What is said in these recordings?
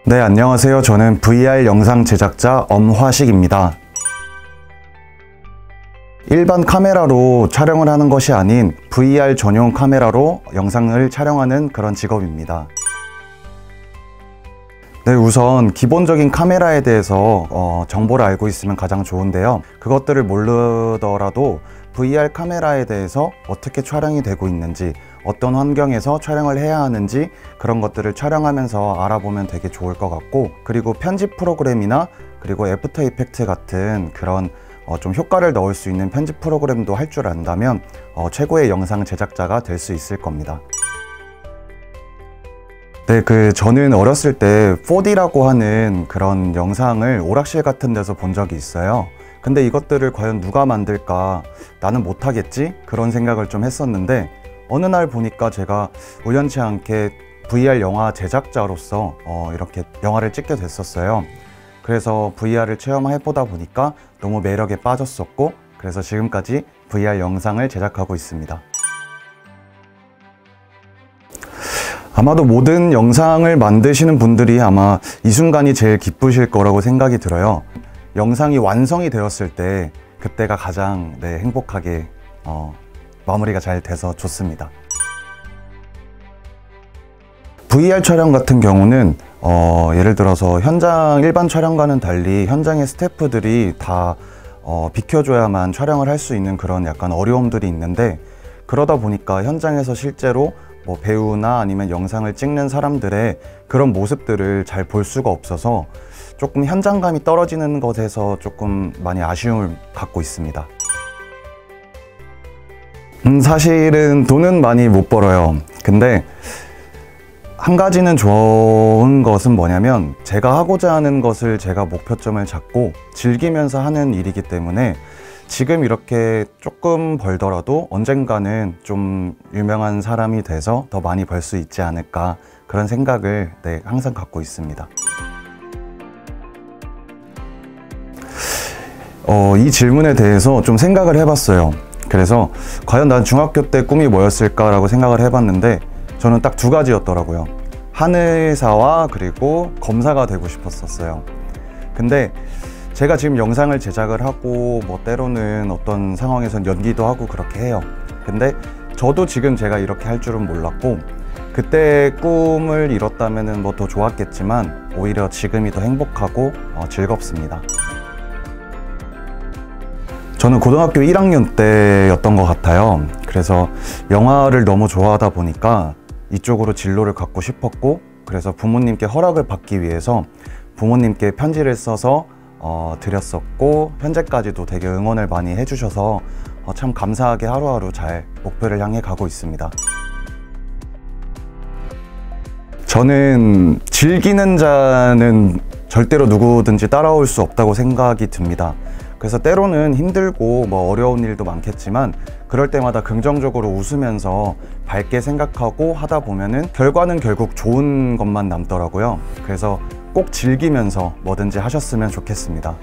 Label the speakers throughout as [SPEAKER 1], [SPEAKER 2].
[SPEAKER 1] 네, 안녕하세요. 저는 VR 영상 제작자 엄화식입니다. 일반 카메라로 촬영을 하는 것이 아닌 VR 전용 카메라로 영상을 촬영하는 그런 직업입니다. 네, 우선 기본적인 카메라에 대해서 정보를 알고 있으면 가장 좋은데요. 그것들을 모르더라도 VR 카메라에 대해서 어떻게 촬영이 되고 있는지, 어떤 환경에서 촬영을 해야 하는지 그런 것들을 촬영하면서 알아보면 되게 좋을 것 같고, 그리고 편집 프로그램이나 그리고 애프터 이펙트 같은 그런 좀 효과를 넣을 수 있는 편집 프로그램도 할 줄 안다면 최고의 영상 제작자가 될 수 있을 겁니다. 네, 저는 어렸을 때 4D라고 하는 그런 영상을 오락실 같은 데서 본 적이 있어요. 근데 이것들을 과연 누가 만들까? 나는 못하겠지? 그런 생각을 좀 했었는데, 어느 날 보니까 제가 우연치 않게 VR 영화 제작자로서 이렇게 영화를 찍게 됐었어요. 그래서 VR을 체험해보다 보니까 너무 매력에 빠졌었고, 그래서 지금까지 VR 영상을 제작하고 있습니다. 아마도 모든 영상을 만드시는 분들이 아마 이 순간이 제일 기쁘실 거라고 생각이 들어요. 영상이 완성이 되었을 때 그때가 가장 행복하게 마무리가 잘 돼서 좋습니다. VR 촬영 같은 경우는 예를 들어서 현장 일반 촬영과는 달리 현장의 스태프들이 다 비켜줘야만 촬영을 할 수 있는 그런 약간 어려움들이 있는데, 그러다 보니까 현장에서 실제로 뭐 배우나 아니면 영상을 찍는 사람들의 그런 모습들을 잘 볼 수가 없어서 조금 현장감이 떨어지는 것에서 조금 많이 아쉬움을 갖고 있습니다. 사실은 돈은 많이 못 벌어요. 근데 한 가지는 좋은 것은 뭐냐면, 제가 하고자 하는 것을 제가 목표점을 잡고 즐기면서 하는 일이기 때문에 지금 이렇게 조금 벌더라도 언젠가는 좀 유명한 사람이 돼서 더 많이 벌 수 있지 않을까, 그런 생각을 항상 갖고 있습니다. 이 질문에 대해서 좀 생각을 해봤어요. 그래서 과연 난 중학교 때 꿈이 뭐였을까라고 생각을 해봤는데, 저는 딱 두 가지였더라고요. 한의사와 그리고 검사가 되고 싶었었어요. 근데 제가 지금 영상을 제작을 하고 뭐 때로는 어떤 상황에선 연기도 하고 그렇게 해요. 근데 저도 지금 제가 이렇게 할 줄은 몰랐고, 그때 꿈을 이뤘다면 뭐 더 좋았겠지만 오히려 지금이 더 행복하고 즐겁습니다. 저는 고등학교 1학년 때였던 것 같아요. 그래서 영화를 너무 좋아하다 보니까 이쪽으로 진로를 갖고 싶었고, 그래서 부모님께 허락을 받기 위해서 부모님께 편지를 써서 드렸었고, 현재까지도 되게 응원을 많이 해주셔서 참 감사하게 하루하루 잘 목표를 향해 가고 있습니다. 저는 즐기는 자는 절대로 누구든지 따라올 수 없다고 생각이 듭니다. 그래서 때로는 힘들고 뭐 어려운 일도 많겠지만, 그럴 때마다 긍정적으로 웃으면서 밝게 생각하고 하다 보면은 결과는 결국 좋은 것만 남더라고요. 그래서 꼭 즐기면서 뭐든지 하셨으면 좋겠습니다.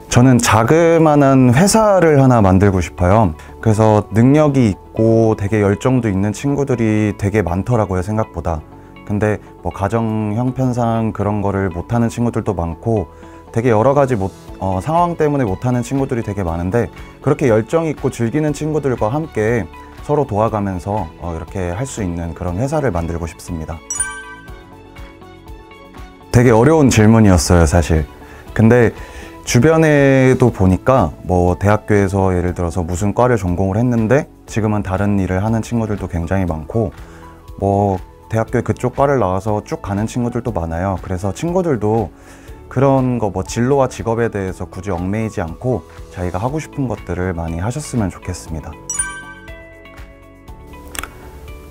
[SPEAKER 1] 저는 자그마한 회사를 하나 만들고 싶어요. 그래서 능력이 있고 되게 열정도 있는 친구들이 되게 많더라고요, 생각보다. 근데 뭐 가정 형편상 그런 거를 못하는 친구들도 많고, 되게 여러 가지 상황 때문에 못하는 친구들이 되게 많은데, 그렇게 열정 있고 즐기는 친구들과 함께 서로 도와가면서 이렇게 할 수 있는 그런 회사를 만들고 싶습니다. 되게 어려운 질문이었어요, 사실. 근데 주변에도 보니까 뭐 대학교에서 예를 들어서 무슨 과를 전공을 했는데 지금은 다른 일을 하는 친구들도 굉장히 많고, 뭐 대학교에 그쪽 과를 나와서 쭉 가는 친구들도 많아요. 그래서 친구들도 그런 거 뭐 진로와 직업에 대해서 굳이 얽매이지 않고 자기가 하고 싶은 것들을 많이 하셨으면 좋겠습니다.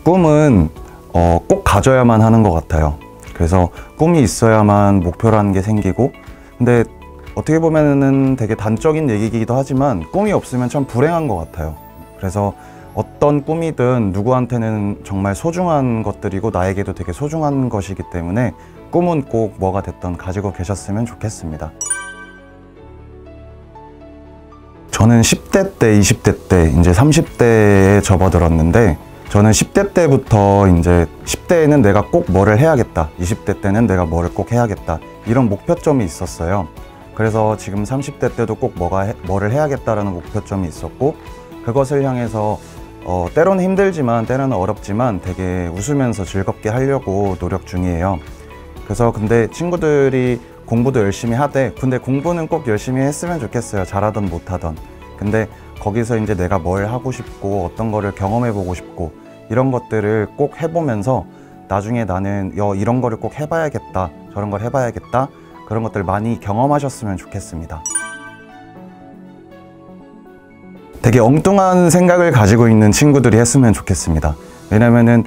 [SPEAKER 1] 꿈은 꼭 가져야만 하는 것 같아요. 그래서 꿈이 있어야만 목표라는 게 생기고, 근데 어떻게 보면은 되게 단적인 얘기이기도 하지만 꿈이 없으면 참 불행한 것 같아요. 그래서 어떤 꿈이든 누구한테는 정말 소중한 것들이고 나에게도 되게 소중한 것이기 때문에 꿈은 꼭 뭐가 됐든 가지고 계셨으면 좋겠습니다. 저는 10대 때, 20대 때, 이제 30대에 접어들었는데, 저는 10대 때부터 이제 10대에는 내가 꼭 뭐를 해야겠다, 20대 때는 내가 뭐를 꼭 해야겠다, 이런 목표점이 있었어요. 그래서 지금 30대 때도 꼭 뭐를 해야겠다라는 목표점이 있었고, 그것을 향해서 때로는 힘들지만 때로는 어렵지만 되게 웃으면서 즐겁게 하려고 노력 중이에요. 그래서 근데 친구들이 공부도 열심히 하되, 근데 공부는 꼭 열심히 했으면 좋겠어요. 잘하든 못하든. 근데 거기서 이제 내가 뭘 하고 싶고 어떤 거를 경험해 보고 싶고 이런 것들을 꼭 해보면서 나중에 나는 이런 거를 꼭 해봐야겠다, 저런 걸 해봐야겠다, 그런 것들 많이 경험하셨으면 좋겠습니다. 되게 엉뚱한 생각을 가지고 있는 친구들이 했으면 좋겠습니다. 왜냐면은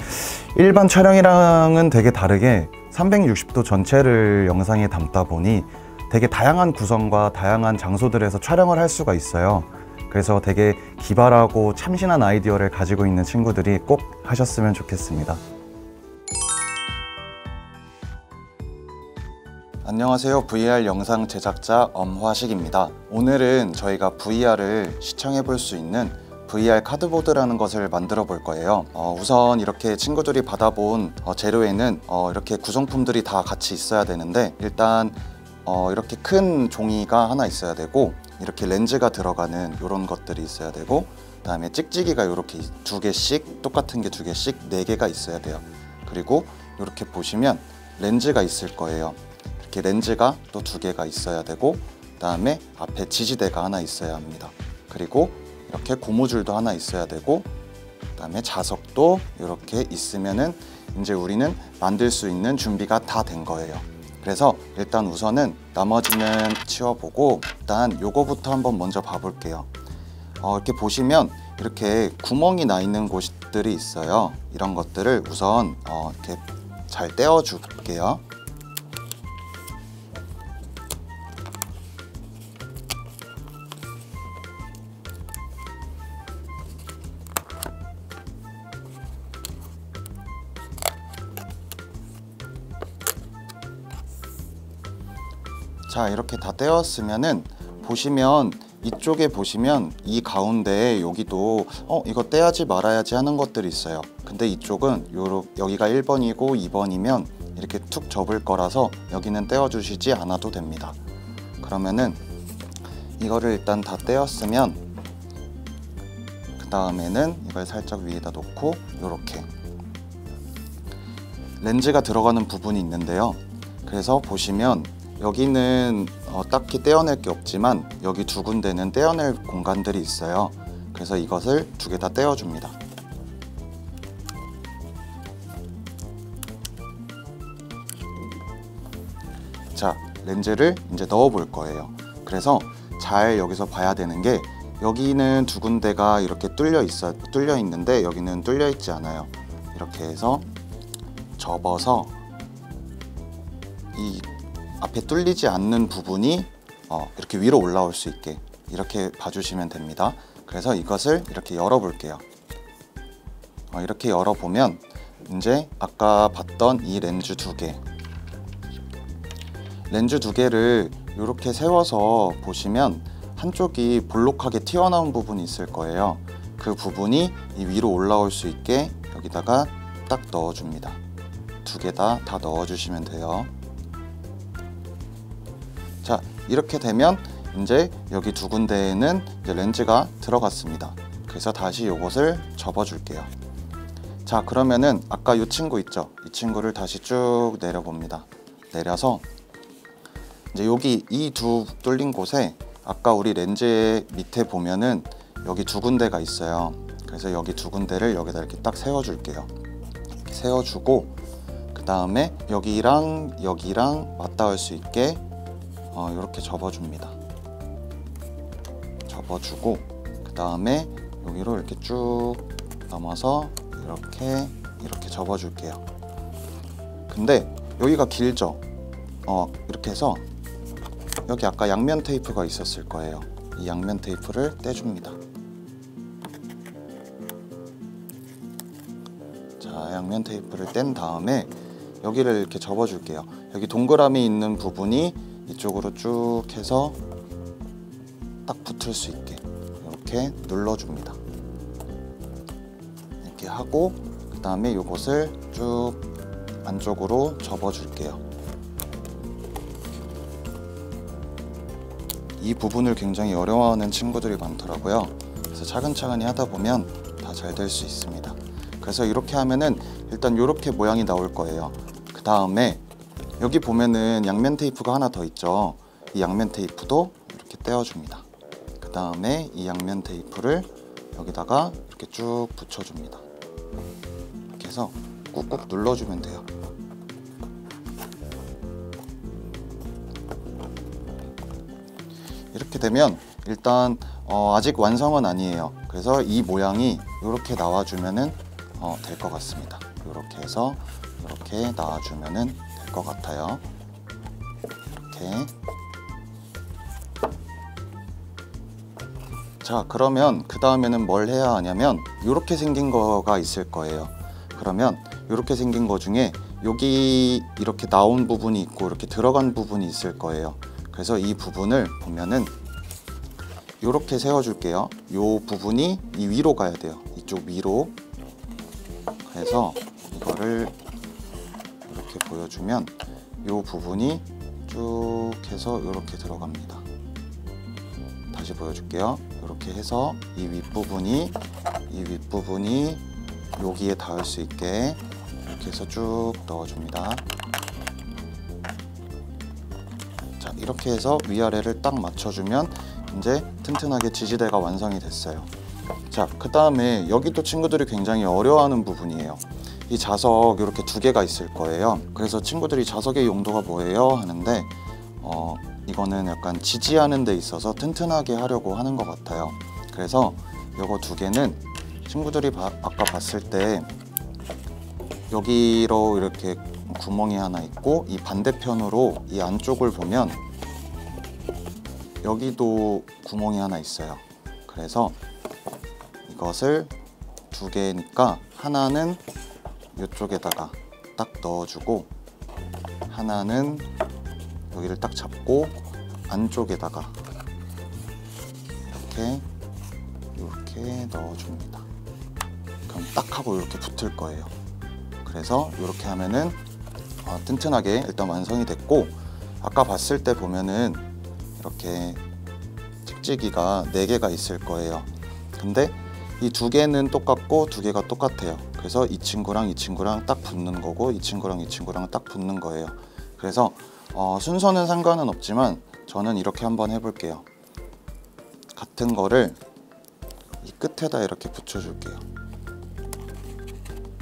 [SPEAKER 1] 일반 촬영이랑은 되게 다르게 360도 전체를 영상에 담다 보니 되게 다양한 구성과 다양한 장소들에서 촬영을 할 수가 있어요. 그래서 되게 기발하고 참신한 아이디어를 가지고 있는 친구들이 꼭 하셨으면 좋겠습니다. 안녕하세요. VR 영상 제작자 엄화식입니다. 오늘은 저희가 VR을 시청해 볼 수 있는 VR 카드보드라는 것을 만들어 볼 거예요. 우선 이렇게 친구들이 받아본 재료에는 이렇게 구성품들이 다 같이 있어야 되는데, 일단 이렇게 큰 종이가 하나 있어야 되고, 이렇게 렌즈가 들어가는 이런 것들이 있어야 되고, 그 다음에 찍찍이가 이렇게 2개씩, 똑같은 게 2개씩 4개가 있어야 돼요. 그리고 이렇게 보시면 렌즈가 있을 거예요. 이렇게 렌즈가 또 2개가 있어야 되고, 그 다음에 앞에 지지대가 하나 있어야 합니다. 그리고 이렇게 고무줄도 하나 있어야 되고, 그 다음에 자석도 이렇게 있으면은 이제 우리는 만들 수 있는 준비가 다 된 거예요. 그래서 일단 우선은 나머지는 치워보고, 일단 요거부터 한번 먼저 봐볼게요. 이렇게 보시면 이렇게 구멍이 나 있는 곳들이 있어요. 이런 것들을 우선 이렇게 잘 떼어줄게요. 자, 이렇게 다 떼었으면은 보시면 이쪽에 보시면 이 가운데에 여기도 이거 떼야지 말아야지 하는 것들이 있어요. 근데 이쪽은 여기가 1번이고 2번이면 이렇게 툭 접을 거라서 여기는 떼어 주시지 않아도 됩니다. 그러면은 이거를 일단 다 떼었으면 그 다음에는 이걸 살짝 위에다 놓고 이렇게 렌즈가 들어가는 부분이 있는데요. 그래서 보시면 여기는 딱히 떼어낼 게 없지만 여기 2군데는 떼어낼 공간들이 있어요. 그래서 이것을 2개 다 떼어줍니다. 자, 렌즈를 이제 넣어 볼 거예요. 그래서 잘 여기서 봐야 되는 게, 여기는 2군데가 이렇게 뚫려 있는데 여기는 뚫려 있지 않아요. 이렇게 해서 접어서 이 앞에 뚫리지 않는 부분이 이렇게 위로 올라올 수 있게 이렇게 봐주시면 됩니다. 그래서 이것을 이렇게 열어 볼게요. 이렇게 열어보면 이제 아까 봤던 이 렌즈 2개, 렌즈 2개를 이렇게 세워서 보시면 한쪽이 볼록하게 튀어나온 부분이 있을 거예요. 그 부분이 이 위로 올라올 수 있게 여기다가 딱 넣어줍니다. 2개 다 넣어주시면 돼요. 자, 이렇게 되면 이제 여기 2군데에는 이제 렌즈가 들어갔습니다. 그래서 다시 이것을 접어줄게요. 자, 그러면은 아까 이 친구 있죠? 이 친구를 다시 쭉 내려봅니다. 내려서 이제 여기 이 2 뚫린 곳에 아까 우리 렌즈 밑에 보면은 여기 2군데가 있어요. 그래서 여기 2군데를 여기다 이렇게 딱 세워줄게요. 세워주고, 그 다음에 여기랑 여기랑 맞닿을 수 있게 이렇게 접어줍니다. 접어주고, 그 다음에 여기로 이렇게 쭉 넘어서 이렇게 접어줄게요. 근데 여기가 길죠? 이렇게 해서 여기 아까 양면 테이프가 있었을 거예요. 이 양면 테이프를 떼줍니다. 자, 양면 테이프를 뗀 다음에 여기를 이렇게 접어줄게요. 여기 동그라미 있는 부분이 이쪽으로 쭉 해서 딱 붙을 수 있게 이렇게 눌러줍니다. 이렇게 하고 그 다음에 이것을 쭉 안쪽으로 접어줄게요. 이 부분을 굉장히 어려워하는 친구들이 많더라고요. 그래서 차근차근히 하다 보면 다 잘 될 수 있습니다. 그래서 이렇게 하면은 일단 이렇게 모양이 나올 거예요. 그 다음에 여기 보면은 양면 테이프가 하나 더 있죠. 이 양면 테이프도 이렇게 떼어줍니다. 그 다음에 이 양면 테이프를 여기다가 이렇게 쭉 붙여줍니다. 이렇게 해서 꾹꾹 눌러주면 돼요. 이렇게 되면 일단 아직 완성은 아니에요. 그래서 이 모양이 이렇게 나와주면은 될 것 같습니다. 이렇게 해서 이렇게 나와주면은 될 것 같아요. 이렇게. 자, 그러면 그 다음에는 뭘 해야 하냐면 이렇게 생긴 거가 있을 거예요. 그러면 이렇게 생긴 거 중에 여기 이렇게 나온 부분이 있고 이렇게 들어간 부분이 있을 거예요. 그래서 이 부분을 보면은 이렇게 세워줄게요. 이 부분이 이 위로 가야 돼요. 이쪽 위로. 그래서 이거를 이렇게 보여주면 이 부분이 쭉 해서 이렇게 들어갑니다. 다시 보여줄게요. 이렇게 해서 이 윗부분이 여기에 닿을 수 있게 이렇게 해서 쭉 넣어줍니다. 자, 이렇게 해서 위아래를 딱 맞춰주면 이제 튼튼하게 지지대가 완성이 됐어요. 자, 그 다음에 여기도 친구들이 굉장히 어려워하는 부분이에요. 이 자석 이렇게 두 개가 있을 거예요. 그래서 친구들이 자석의 용도가 뭐예요? 하는데 이거는 약간 지지하는 데 있어서 튼튼하게 하려고 하는 것 같아요. 그래서 이거 두 개는 친구들이 아까 봤을 때 여기로 이렇게 구멍이 하나 있고 이 반대편으로 이 안쪽을 보면 여기도 구멍이 하나 있어요. 그래서 이것을 두 개니까 하나는 이쪽에다가 딱 넣어주고 하나는 여기를 딱 잡고 안쪽에다가 이렇게 넣어줍니다. 그럼 딱 하고 이렇게 붙을 거예요. 그래서 이렇게 하면은 튼튼하게 일단 완성이 됐고, 아까 봤을 때 보면은 이렇게 찍찍이가 4개가 있을 거예요. 근데 이 두 개는 똑같고 두 개가 똑같아요. 그래서 이 친구랑 이 친구랑 딱 붙는 거고 이 친구랑 이 친구랑 딱 붙는 거예요. 그래서 순서는 상관은 없지만 저는 이렇게 한번 해볼게요. 같은 거를 이 끝에다 이렇게 붙여줄게요.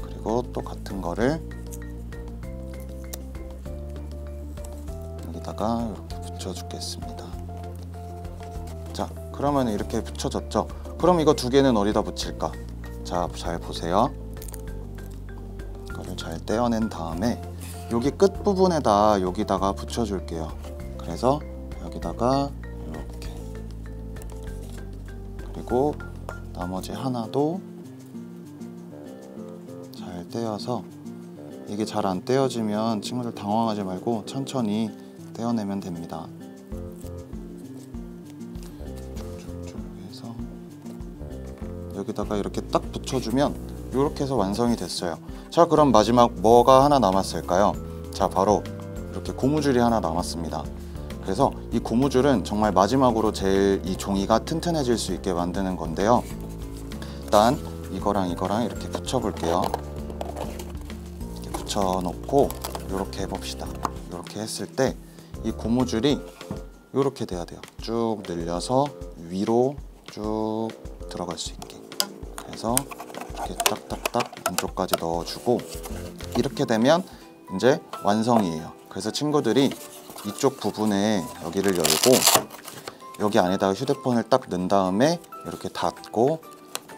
[SPEAKER 1] 그리고 또 같은 거를 여기다가 이렇게 붙여주겠습니다. 자, 그러면 이렇게 붙여졌죠? 그럼 이거 두 개는 어디다 붙일까? 자, 잘 보세요. 이거를 잘 떼어낸 다음에 여기 끝 부분에다 여기다가 붙여줄게요. 그래서 여기다가 이렇게, 그리고 나머지 하나도 잘 떼어서, 이게 잘 안 떼어지면 친구들 당황하지 말고 천천히 떼어내면 됩니다. 쭉쭉쭉 해서 여기다가 이렇게 딱 붙여주면 이렇게 해서 완성이 됐어요. 자, 그럼 마지막 뭐가 하나 남았을까요? 자, 바로 이렇게 고무줄이 하나 남았습니다. 그래서 이 고무줄은 정말 마지막으로 제일 이 종이가 튼튼해질 수 있게 만드는 건데요. 일단 이거랑 이거랑 이렇게 붙여 볼게요. 이렇게 붙여 놓고 이렇게 해봅시다. 이렇게 했을 때 이 고무줄이 이렇게 돼야 돼요. 쭉 늘려서 위로 쭉 들어갈 수 있게. 그래서 이렇게 딱딱딱 안쪽까지 넣어주고, 이렇게 되면 이제 완성이에요. 그래서 친구들이 이쪽 부분에 여기를 열고 여기 안에다가 휴대폰을 딱 넣은 다음에 이렇게 닫고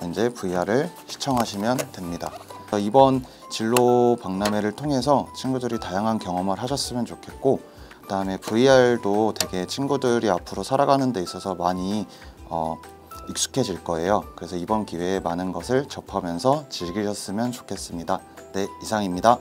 [SPEAKER 1] 이제 VR을 시청하시면 됩니다. 이번 진로 박람회를 통해서 친구들이 다양한 경험을 하셨으면 좋겠고, 그 다음에 VR도 되게 친구들이 앞으로 살아가는 데 있어서 많이 익숙해질 거예요. 그래서 이번 기회에 많은 것을 접하면서 즐기셨으면 좋겠습니다. 네, 이상입니다.